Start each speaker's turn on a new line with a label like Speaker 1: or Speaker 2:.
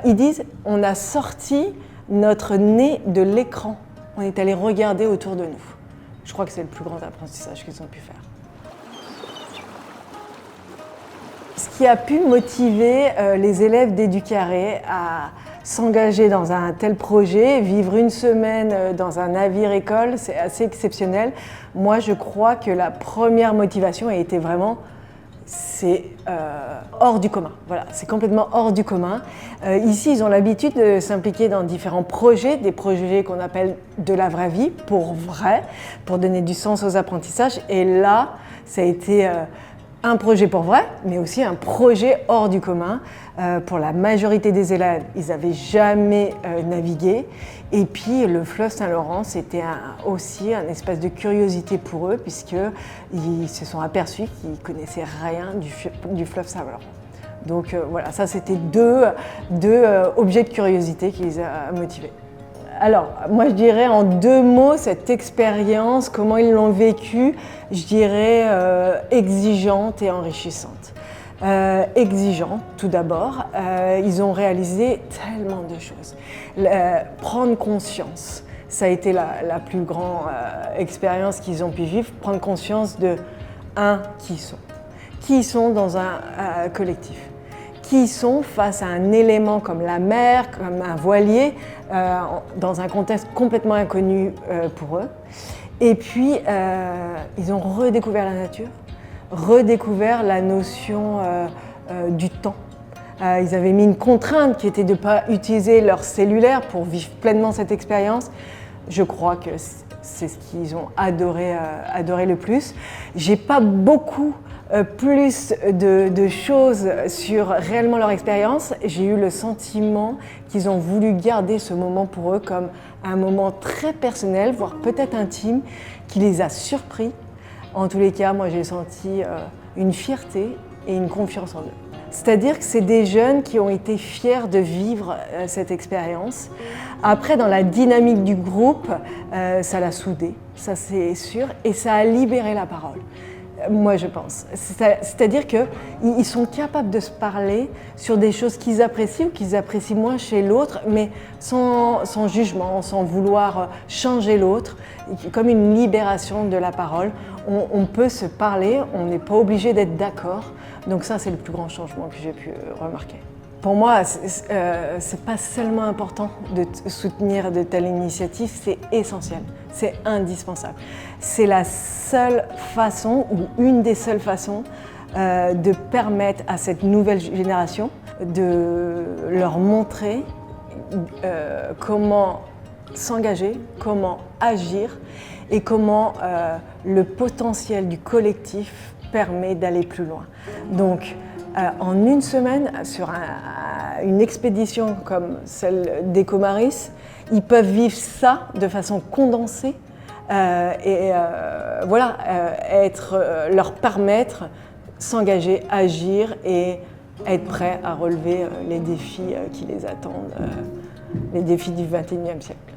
Speaker 1: Ils disent on a sorti notre nez de l'écran. On est allé regarder autour de nous. Je crois que c'est le plus grand apprentissage qu'ils ont pu faire. Ce qui a pu motiver les élèves d'Éducarré à s'engager dans un tel projet, vivre une semaine dans un navire-école, c'est assez exceptionnel. Moi, je crois que la première motivation a été vraiment, c'est hors du commun. Voilà, c'est complètement hors du commun. Ici, ils ont l'habitude de s'impliquer dans différents projets, des projets qu'on appelle de la vraie vie, pour vrai, pour donner du sens aux apprentissages. Et là, ça a été un projet pour vrai, mais aussi un projet hors du commun. Pour la majorité des élèves, ils n'avaient jamais navigué. Et puis le fleuve Saint-Laurent, c'était aussi un espace de curiosité pour eux, puisqu'ils se sont aperçus qu'ils ne connaissaient rien du fleuve Saint-Laurent. Donc voilà, ça c'était deux objets de curiosité qui les a motivés. Alors, moi je dirais en 2 mots cette expérience, comment ils l'ont vécue, je dirais exigeante et enrichissante. Exigeante tout d'abord, ils ont réalisé tellement de choses. Prendre conscience, ça a été la plus grande expérience qu'ils ont pu vivre, prendre conscience de qui ils sont dans un collectif. Qui sont face à un élément comme la mer, comme un voilier, dans un contexte complètement inconnu pour eux. Et puis, ils ont redécouvert la nature, redécouvert la notion du temps. Ils avaient mis une contrainte qui était de ne pas utiliser leur cellulaire pour vivre pleinement cette expérience. Je crois que c'est ce qu'ils ont adoré le plus. J'ai pas beaucoup plus de choses sur réellement leur expérience. J'ai eu le sentiment qu'ils ont voulu garder ce moment pour eux comme un moment très personnel, voire peut-être intime, qui les a surpris. En tous les cas, moi j'ai senti une fierté et une confiance en eux. C'est-à-dire que c'est des jeunes qui ont été fiers de vivre cette expérience. Après, dans la dynamique du groupe, ça l'a soudé, ça c'est sûr, et ça a libéré la parole. Moi, je pense. C'est-à-dire qu'ils sont capables de se parler sur des choses qu'ils apprécient ou qu'ils apprécient moins chez l'autre, mais sans jugement, sans vouloir changer l'autre, comme une libération de la parole. On peut se parler, on n'est pas obligé d'être d'accord. Donc ça, c'est le plus grand changement que j'ai pu remarquer. Pour moi, c'est pas seulement important de soutenir de telles initiatives, c'est essentiel, c'est indispensable. C'est la seule façon, ou une des seules façons, de permettre à cette nouvelle génération de leur montrer comment s'engager, comment agir et comment le potentiel du collectif permet d'aller plus loin. Donc, en une semaine, sur une expédition comme celle d'Ecomaris, ils peuvent vivre ça de façon condensée leur permettre s'engager, agir et être prêts à relever les défis qui les attendent, les défis du XXIe siècle.